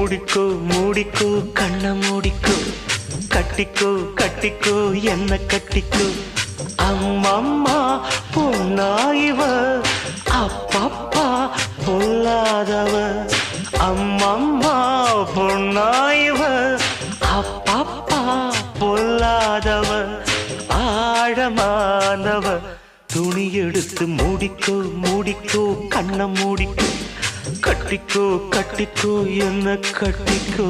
மூடிக்கோ மூடிக்கோ கண்ண மூடிக்கோ கட்டிக்கோ கட்டிக்கோ என்ன கட்டிக்கோ அம்மம்மா பொன்னாயிவ அப்பப்பா பொல்லாதவ அம்மம்மா பொன்னாயிவ அப்பப்பா பொல்லாதவ ஆழமானவ துணி எடுத்து மூடிக்கோ மூடிக்கோ கண்ண மூடிக்கோ கட்டிக்கோ கட்டிக்கோ என்ன கட்டிக்கோ